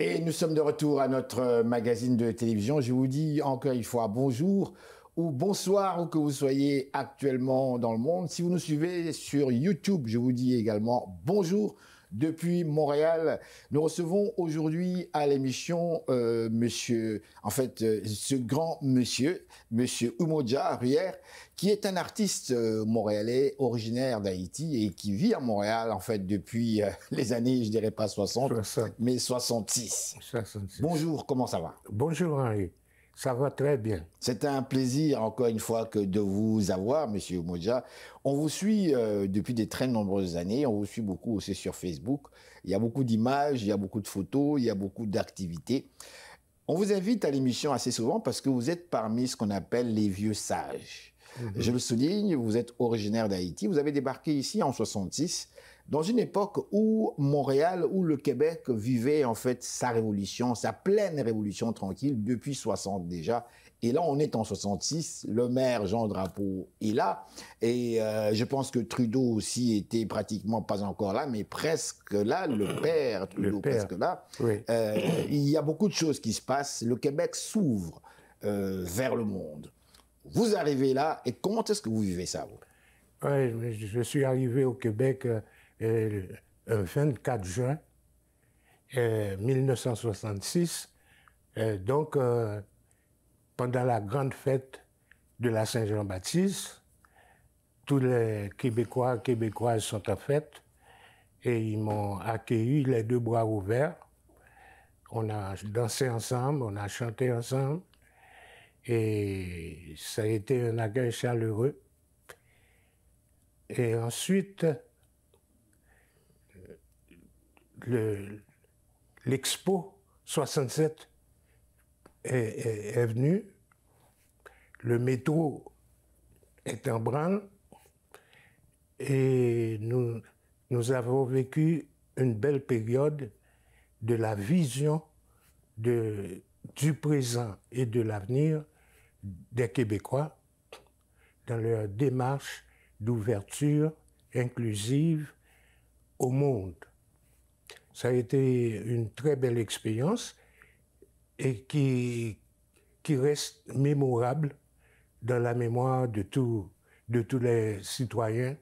Et nous sommes de retour à notre magazine de télévision. Je vous dis encore une fois bonjour ou bonsoir où que vous soyez actuellement dans le monde. Si vous nous suivez sur YouTube, je vous dis également bonjour depuis Montréal. Nous recevons aujourd'hui à l'émission ce grand monsieur Umoja Ruyer, qui est un artiste montréalais originaire d'Haïti et qui vit à Montréal en fait depuis les années, je dirais pas 60. Mais 66. Bonjour, comment ça va? Bonjour Henri, ça va très bien. C'est un plaisir encore une fois de vous avoir, monsieur Umoja. On vous suit depuis de très nombreuses années, on vous suit beaucoup aussi sur Facebook. Il y a beaucoup d'images, il y a beaucoup de photos, il y a beaucoup d'activités. On vous invite à l'émission assez souvent parce que vous êtes parmi ce qu'on appelle les vieux sages. Je le souligne, vous êtes originaire d'Haïti, vous avez débarqué ici en 66, dans une époque où Montréal, où le Québec vivait en fait sa révolution, sa pleine révolution tranquille, depuis 60 déjà. Et là, on est en 66, le maire Jean Drapeau est là, et je pense que Trudeau aussi était pratiquement pas encore là, mais presque là, le père Trudeau presque là. Oui. Il y a beaucoup de choses qui se passent, le Québec s'ouvre vers le monde. Vous arrivez là, et comment est-ce que vous vivez ça, vous? Oui, je suis arrivé au Québec le 24 juin 1966, pendant la grande fête de la Saint-Jean-Baptiste. Tous les Québécois et Québécoises sont en fête, et ils m'ont accueilli les deux bras ouverts. On a dansé ensemble, on a chanté ensemble, et ça a été un accueil chaleureux. Et ensuite, l'Expo 67 est venu, le métro est en branle, et nous avons vécu une belle période de la vision du présent et de l'avenir des Québécois dans leur démarche d'ouverture inclusive au monde. Ça a été une très belle expérience et qui reste mémorable dans la mémoire de tous les citoyens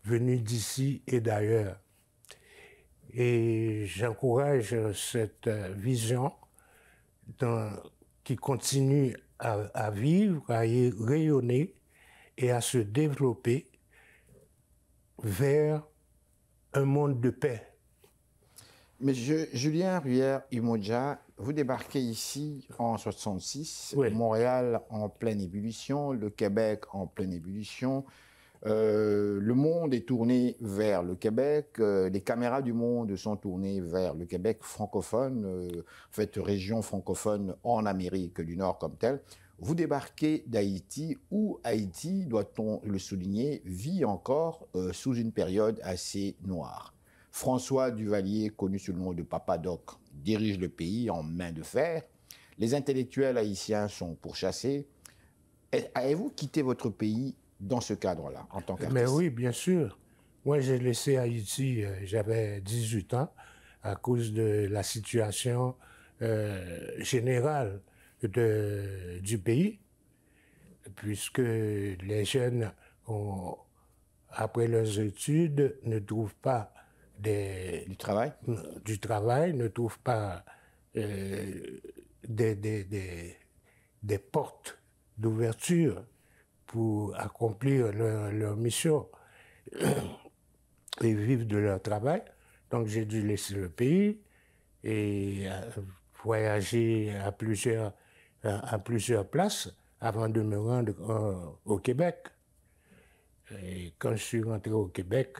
venus d'ici et d'ailleurs. Et j'encourage cette vision qui continue à vivre, à rayonner et à se développer vers un monde de paix. Monsieur Julien Ruyer Umoja, vous débarquez ici en 66, Oui. Montréal en pleine ébullition, le Québec en pleine ébullition. Le monde est tourné vers le Québec, les caméras du monde sont tournées vers le Québec francophone, en fait région francophone en Amérique du Nord comme telle. Vous débarquez d'Haïti, où Haïti, doit-on le souligner, vit encore sous une période assez noire. François Duvalier, connu sous le nom de Papa Doc, dirige le pays en main de fer. Les intellectuels haïtiens sont pourchassés. Avez-vous quitté votre pays dans ce cadre-là, en tant qu'artiste? Mais oui, bien sûr. Moi, j'ai laissé Haïti, j'avais 18 ans, à cause de la situation générale du pays, puisque les jeunes, après leurs études, ne trouvent pas du travail, ne trouvent pas des portes d'ouverture pour accomplir leur mission et vivre de leur travail. Donc j'ai dû laisser le pays et voyager à plusieurs places avant de me rendre au Québec. Et quand je suis rentré au Québec,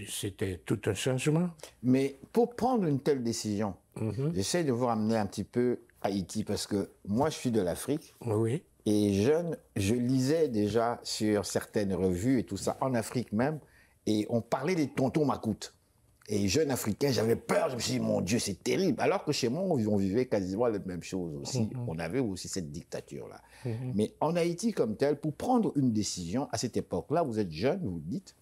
c'était tout un changement. Mais pour prendre une telle décision, j'essaie de vous ramener un petit peu à Haïti, parce que moi je suis de l'Afrique. Oui. Et jeune, je lisais déjà sur certaines revues et tout ça, en Afrique même, et on parlait des tontons macoutes. Et jeune africain, j'avais peur, je me suis dit, mon Dieu, c'est terrible. Alors que chez moi, on vivait quasiment la même chose aussi. On avait aussi cette dictature-là. Mais en Haïti comme tel, pour prendre une décision, à cette époque-là, vous êtes jeune, vous le dites,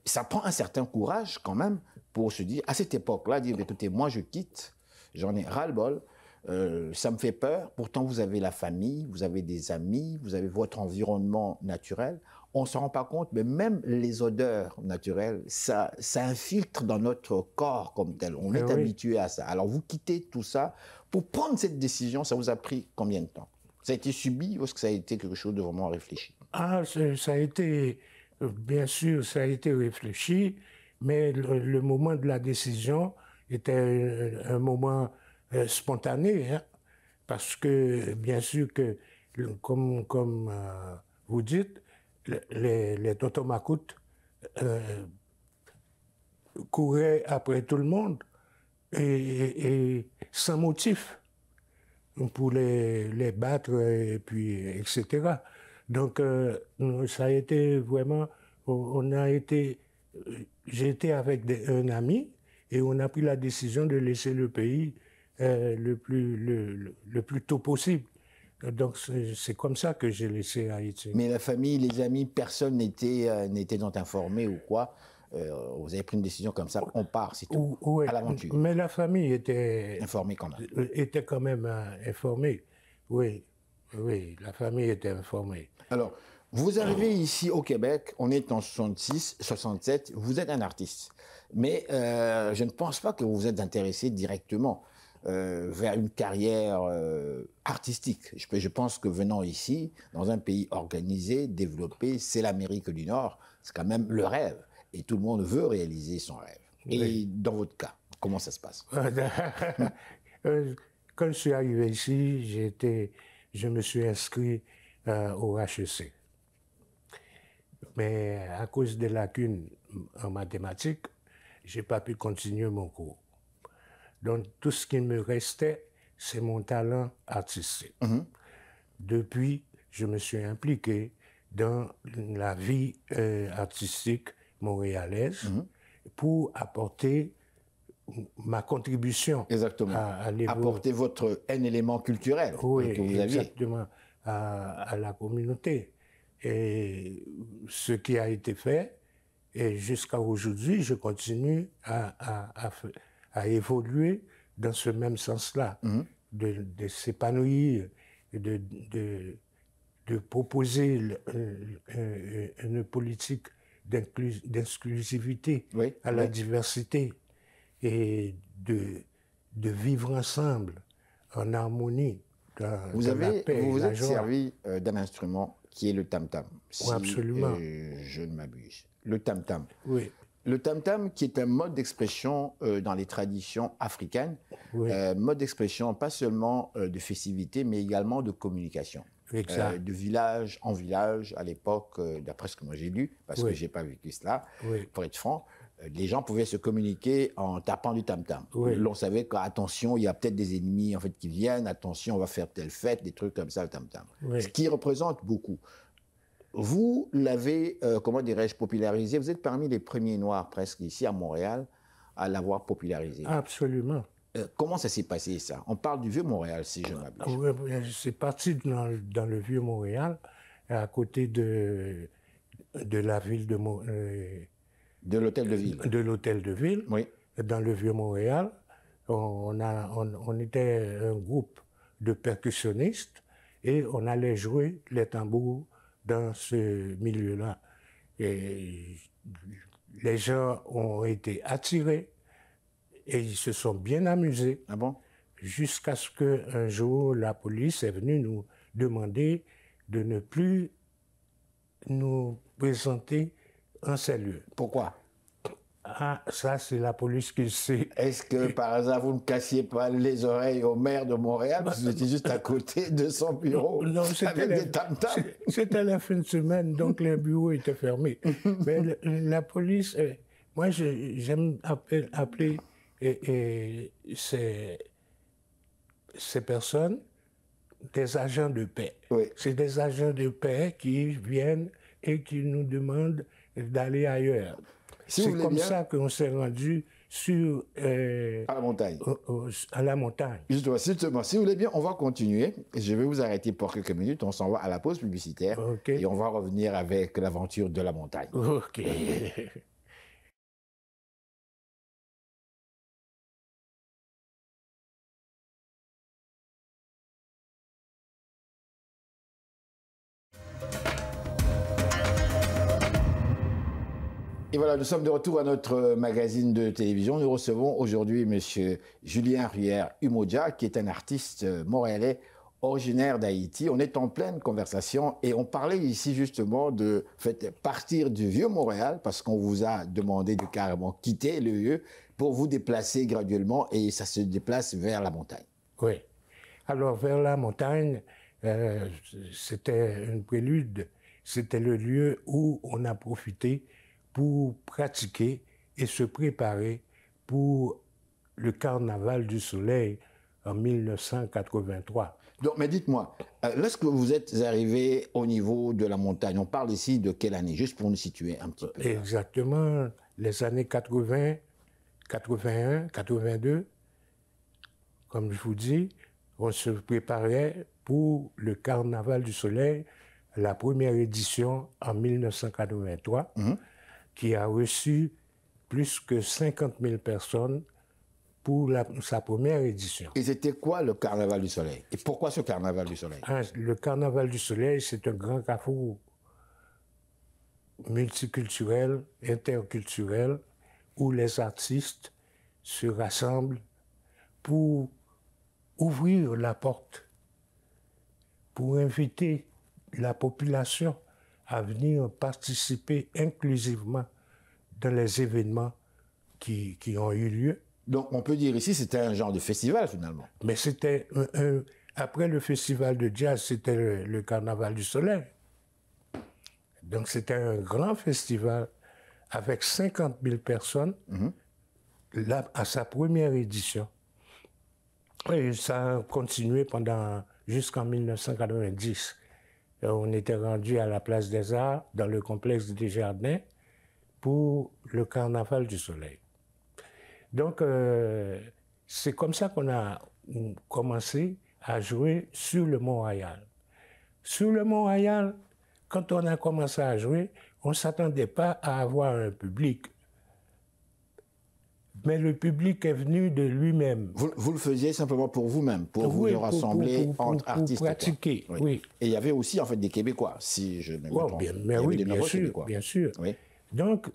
ça prend un certain courage quand même pour se dire, à cette époque-là, dire, écoutez, moi je quitte, j'en ai ras-le-bol, ça me fait peur, pourtant vous avez la famille, vous avez des amis, vous avez votre environnement naturel, on ne se rend pas compte, mais même les odeurs naturelles, ça infiltre dans notre corps comme tel, on est habitué à ça. Alors vous quittez tout ça, pour prendre cette décision, ça vous a pris combien de temps? Ça a été subi ou est-ce que ça a été quelque chose de vraiment réfléchi? Ah, ça a été, bien sûr, ça a été réfléchi, mais le moment de la décision était un moment spontané, hein, parce que, bien sûr, que, comme vous dites, les tontons macoutes couraient après tout le monde et sans motif pour les battre, et puis, etc. Donc, ça a été vraiment, on a été, j'ai été avec un ami et on a pris la décision de laisser le pays le plus tôt possible. Donc, c'est comme ça que j'ai laissé Haïti. Mais la famille, les amis, personne n'était donc informé ou quoi? Vous avez pris une décision comme ça, on part, c'est tout, ouais, à l'aventure. Mais la famille était informée quand même. Était quand même informée, oui. Oui, la famille était informée. Alors, vous arrivez ici au Québec, on est en 66, 67, vous êtes un artiste. Mais je ne pense pas que vous vous êtes intéressé directement vers une carrière artistique. Je pense que venant ici, dans un pays organisé, développé, c'est l'Amérique du Nord, c'est quand même le rêve. Et tout le monde veut réaliser son rêve. Et oui. Dans votre cas, comment ça se passe? Quand je suis arrivé ici, je me suis inscrit au HEC. Mais à cause des lacunes en mathématiques, je n'ai pas pu continuer mon cours. Donc, tout ce qui me restait, c'est mon talent artistique. Depuis, je me suis impliqué dans la vie artistique montréalaise pour apporter ma contribution. Exactement. Apporter un élément culturel que vous aviez. Exactement, à la communauté. Et ce qui a été fait, et jusqu'à aujourd'hui, je continue à évoluer dans ce même sens-là, de s'épanouir, de proposer une politique d'inclusivité à la diversité et de vivre ensemble en harmonie. Vous vous êtes servi d'un instrument qui est le tam-tam, si absolument. Je ne m'abuse. Le tam-tam. Oui. Le tam-tam qui est un mode d'expression dans les traditions africaines, mode d'expression pas seulement de festivité, mais également de communication. De village en village, à l'époque, d'après ce que moi j'ai lu, parce que je n'ai pas vécu cela, pour être franc, les gens pouvaient se communiquer en tapant du tam-tam. L'on savait qu'attention, il y a peut-être des ennemis en fait, qui viennent, attention, on va faire telle fête, des trucs comme ça, le tam-tam. Ce qui représente beaucoup. Vous l'avez, comment dirais-je, popularisé. Vous êtes parmi les premiers Noirs presque ici à Montréal à l'avoir popularisé. Absolument. Comment ça s'est passé, ça? On parle du Vieux-Montréal, si je ne m'abuse. C'est parti dans le Vieux-Montréal, à côté de la ville de de l'hôtel de ville. De l'hôtel de ville, dans le Vieux-Montréal. On était un groupe de percussionnistes et on allait jouer les tambours dans ce milieu-là. Et les gens ont été attirés et ils se sont bien amusés. Ah bon? Jusqu'à ce qu'un jour, la police est venue nous demander de ne plus nous présenter en ces lieux. Pourquoi? Ah, ça, c'est la police qui sait. Est-ce que, par hasard, vous ne cassiez pas les oreilles au maire de Montréal, parce que vous étiez juste à côté de son bureau, non, avec des tam-tams? C'était la fin de semaine, donc les bureaux étaient fermés. Mais la police, moi, j'aime appeler ces personnes des agents de paix. C'est des agents de paix qui viennent et qui nous demandent d'aller ailleurs. C'est comme ça qu'on s'est rendu sur... à la montagne. À la montagne. Justement, si vous voulez bien, on va continuer. Je vais vous arrêter pour quelques minutes. On s'en va à la pause publicitaire. Et on va revenir avec l'aventure de la montagne. OK. Et voilà, nous sommes de retour à notre magazine de télévision. Nous recevons aujourd'hui M. Julien Ruyer-Umoja, qui est un artiste montréalais originaire d'Haïti. On est en pleine conversation et on parlait ici justement de partir du vieux Montréal, parce qu'on vous a demandé de carrément quitter le lieu pour vous déplacer graduellement, et ça se déplace vers la montagne. Oui. Alors, vers la montagne, c'était une prélude. C'était le lieu où on a profité pour pratiquer et se préparer pour le Carnaval du Soleil en 1983. Donc, mais dites-moi, lorsque vous êtes arrivé au niveau de la montagne, on parle ici de quelle année, juste pour nous situer un petit peu? Exactement, les années 80, 81, 82, comme je vous dis, on se préparait pour le Carnaval du Soleil, la première édition en 1983, qui a reçu plus que 50 000 personnes pour sa première édition. Et c'était quoi le Carnaval du Soleil? Et pourquoi ce Carnaval du Soleil? Le Carnaval du Soleil, c'est un grand carrefour multiculturel, interculturel, où les artistes se rassemblent pour ouvrir la porte, pour inviter la population à venir participer inclusivement dans les événements qui ont eu lieu. Donc, on peut dire ici, c'était un genre de festival, finalement. Mais c'était après le festival de jazz, c'était le Carnaval du Soleil. Donc, c'était un grand festival avec 50 000 personnes là, à sa première édition. Et ça a continué jusqu'en 1990. On était rendu à la Place des Arts, dans le complexe des Jardins, pour le Carnaval du Soleil. Donc, c'est comme ça qu'on a commencé à jouer sur le Mont-Royal. Sur le Mont-Royal, quand on a commencé à jouer, on ne s'attendait pas à avoir un public. Mais le public est venu de lui-même. Vous le faisiez simplement pour vous-même, pour vous rassembler entre artistes. Pour pratiquer, oui. Et il y avait aussi en fait des Québécois, si je ne me trompe. Bien sûr. Oui. Donc,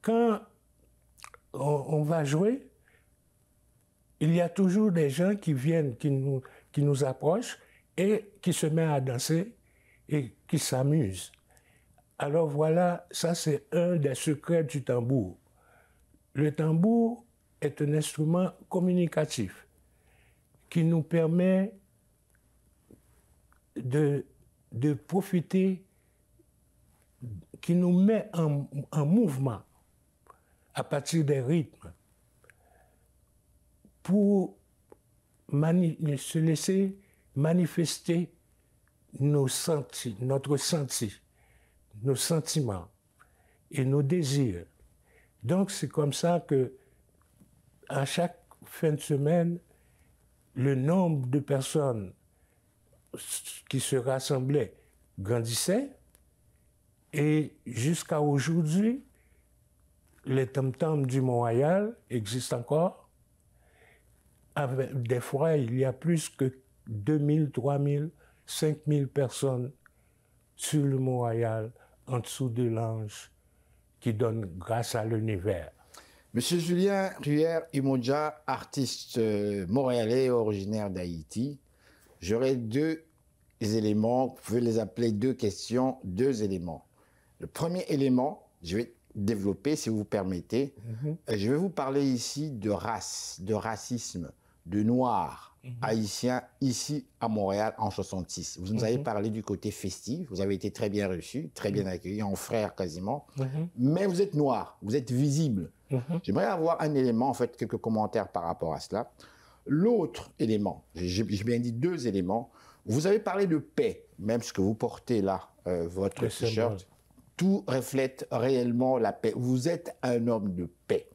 quand on va jouer, il y a toujours des gens qui viennent, qui nous approchent et qui se mettent à danser et qui s'amusent. Alors voilà, ça c'est un des secrets du tambour. Le tambour est un instrument communicatif qui nous permet de profiter, qui nous met en mouvement à partir des rythmes pour se laisser manifester nos sentiments et nos désirs. Donc, c'est comme ça que, à chaque fin de semaine, le nombre de personnes qui se rassemblaient grandissait et jusqu'à aujourd'hui, les tam-tams du Mont-Royal existent encore. Des fois, il y a plus que 2000, 3000, 5000 personnes sur le Mont-Royal, en dessous de l'ange, qui donne grâce à l'univers. Monsieur Julien Ruyer-Umoja, artiste montréalais originaire d'Haïti, j'aurais deux éléments, vous pouvez les appeler deux questions, deux éléments. Le premier élément, je vais développer si vous permettez. Je vais vous parler ici de race, de racisme, de noirs haïtiens ici à Montréal en 66. Vous nous avez parlé du côté festif, vous avez été très bien reçu, très bien accueilli, en frère quasiment, mais vous êtes noir, vous êtes visible. J'aimerais avoir un élément, en fait, quelques commentaires par rapport à cela. L'autre élément, j'ai bien dit deux éléments, vous avez parlé de paix, même ce que vous portez là, votre t-shirt, tout reflète réellement la paix. Vous êtes un homme de paix.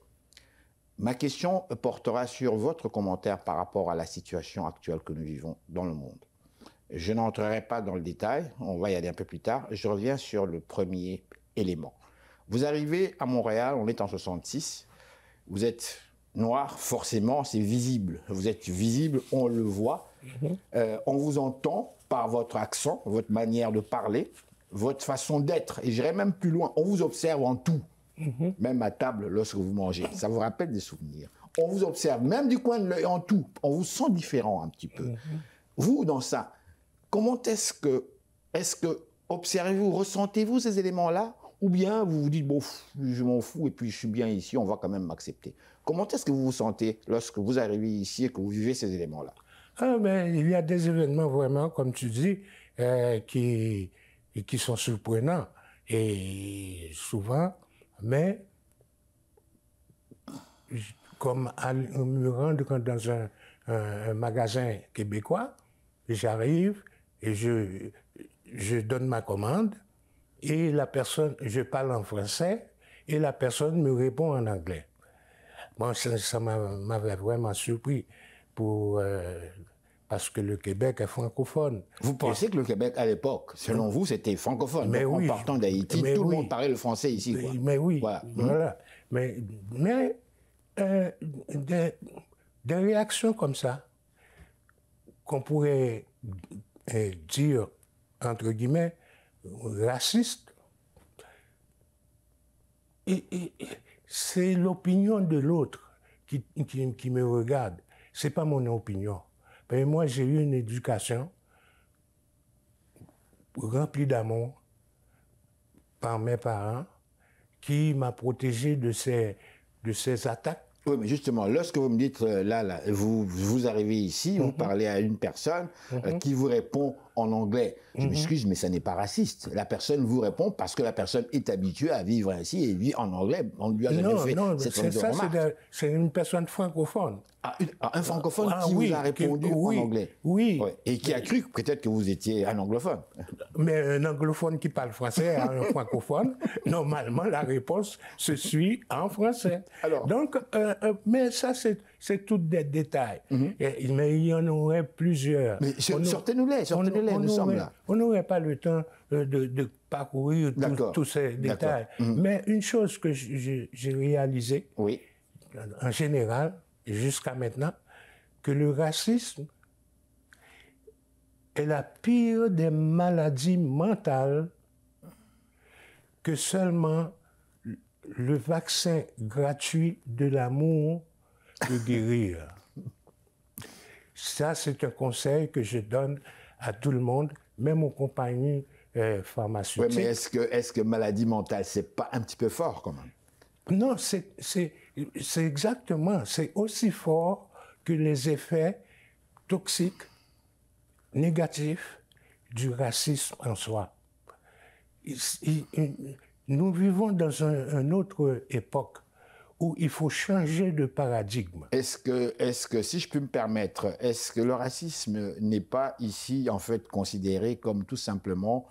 Ma question portera sur votre commentaire par rapport à la situation actuelle que nous vivons dans le monde. Je n'entrerai pas dans le détail, on va y aller un peu plus tard. Je reviens sur le premier élément. Vous arrivez à Montréal, on est en 66, vous êtes noir, forcément, c'est visible. Vous êtes visible, on le voit. On vous entend par votre accent, votre manière de parler. votre façon d'être, et j'irai même plus loin, on vous observe en tout, même à table lorsque vous mangez, ça vous rappelle des souvenirs. On vous observe, même du coin de l'œil, en tout, on vous sent différent un petit peu. Vous, dans ça, comment est-ce que observez-vous, ressentez-vous ces éléments-là, ou bien vous vous dites, bon, je m'en fous et puis je suis bien ici, on va quand même m'accepter. Comment est-ce que vous vous sentez lorsque vous arrivez ici et que vous vivez ces éléments-là? Ah, ben, il y a des événements vraiment, comme tu dis, qui sont surprenants. Et souvent, mais comme me rendre dans un magasin québécois, j'arrive et je donne ma commande et la personne, je parle en français et la personne me répond en anglais. Bon, ça m'avait vraiment surpris parce que le Québec est francophone. Vous pensez que le Québec, à l'époque, selon vous, c'était francophone? Mais donc, oui, en partant d'Haïti, tout le monde parlait le français ici, quoi. Mais oui, voilà. Voilà. Mais des réactions comme ça, qu'on pourrait dire, entre guillemets, racistes, c'est l'opinion de l'autre qui me regarde. Ce n'est pas mon opinion. Mais moi, j'ai eu une éducation remplie d'amour par mes parents qui m'a protégé de ces attaques. Oui, mais justement, lorsque vous me dites, là, vous arrivez ici, vous parlez à une personne qui vous répond en anglais. Je m'excuse, mais ça n'est pas raciste. La personne vous répond parce que la personne est habituée à vivre ainsi et vit en anglais. On lui a jamais fait cette forme de remarque. C'est une personne francophone. Un francophone qui vous a répondu en anglais. Oui. Ouais. Et qui a cru peut-être que vous étiez un anglophone. Mais un anglophone qui parle français à un francophone, normalement, la réponse se suit en français. Alors, donc, mais ça, c'est tout des détails. Mais il y en aurait plusieurs. Mais sortez-nous-les, nous sommes là. On n'aurait pas le temps de parcourir tous ces détails. Mais une chose que j'ai réalisée, en général, jusqu'à maintenant, que le racisme est la pire des maladies mentales que seulement le vaccin gratuit de l'amour peut guérir. Ça, c'est un conseil que je donne à tout le monde, même aux compagnies pharmaceutiques. Oui, mais est-ce que maladie mentale, c'est pas un petit peu fort quand même? Non, c'est exactement, c'est aussi fort que les effets toxiques, négatifs du racisme en soi. Nous vivons dans une autre époque où il faut changer de paradigme. Est-ce que, si je peux me permettre, est-ce que le racisme n'est pas ici en fait considéré comme tout simplement,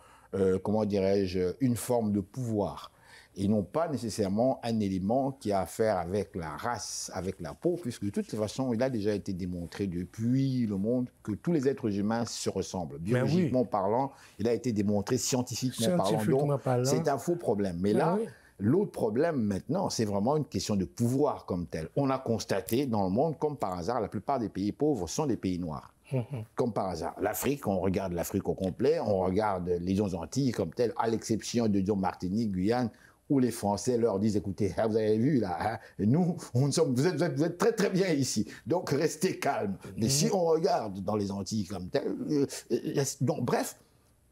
comment dirais-je, une forme de pouvoir et non pas nécessairement un élément qui a à faire avec la race, avec la peau, puisque de toute façon, il a déjà été démontré depuis le monde que tous les êtres humains se ressemblent. Biologiquement parlant, il a été démontré scientifiquement parlant, donc c'est un faux problème. Mais là, l'autre problème maintenant, c'est vraiment une question de pouvoir comme tel. On a constaté dans le monde, comme par hasard, la plupart des pays pauvres sont des pays noirs. Comme par hasard. L'Afrique, on regarde l'Afrique au complet, on regarde les Antilles comme telles, à l'exception de Martinique, Guyane, où les Français leur disent, écoutez, vous avez vu là, nous, vous êtes très très bien ici, donc restez calme. Mais si on regarde dans les Antilles comme tel, donc bref,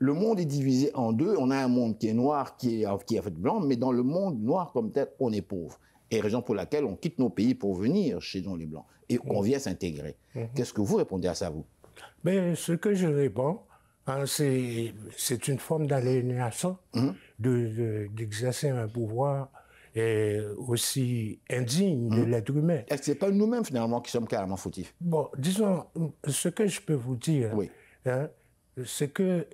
le monde est divisé en deux. On a un monde qui est noir, qui est en fait blanc, mais dans le monde noir comme tel, on est pauvre. Et raison pour laquelle on quitte nos pays pour venir chez nous les blancs et on vient s'intégrer. Qu'est-ce que vous répondez à ça, vous? Ben, ce que je réponds, c'est une forme d'aliénation d'exercer un pouvoir aussi indigne de l'être humain. Est-ce que ce n'est pas nous-mêmes, finalement, qui sommes carrément fautifs? Bon, disons, ce que je peux vous dire, c'est que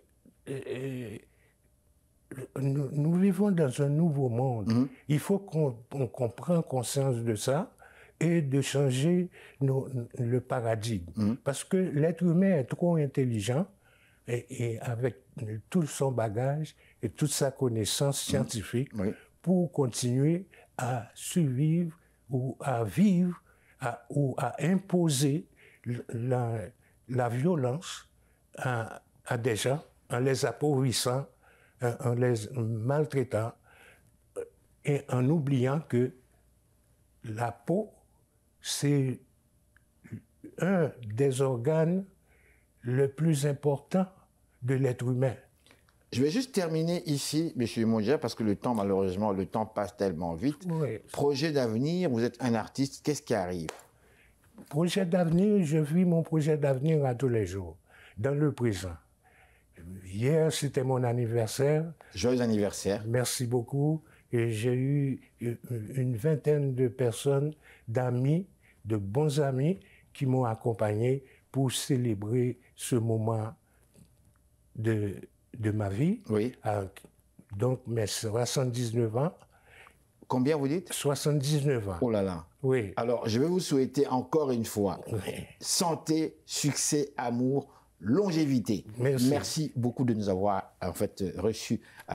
nous vivons dans un nouveau monde. Il faut qu'on prenne conscience de ça et de changer le paradigme. Parce que l'être humain est trop intelligent et avec tout son bagage et toute sa connaissance scientifique pour continuer à survivre ou à vivre ou à imposer la violence à des gens en les appauvrissant en les maltraitant et en oubliant que la peau, c'est un des organes le plus important de l'être humain. Je vais juste terminer ici, M. Modja, parce que le temps, malheureusement, le temps passe tellement vite. Oui. Projet d'avenir, vous êtes un artiste, qu'est-ce qui arrive? Projet d'avenir, je vis mon projet d'avenir à tous les jours, dans le présent. Hier, c'était mon anniversaire. Joyeux anniversaire. Merci beaucoup. Et j'ai eu une vingtaine de personnes, d'amis, de bons amis, qui m'ont accompagné pour célébrer ce moment de ma vie. Oui. Donc, mes 79 ans. Combien vous dites? 79 ans. Oh là là. Oui. Alors, je vais vous souhaiter encore une fois santé, succès, amour, longévité. Merci. Merci beaucoup de nous avoir en fait reçus.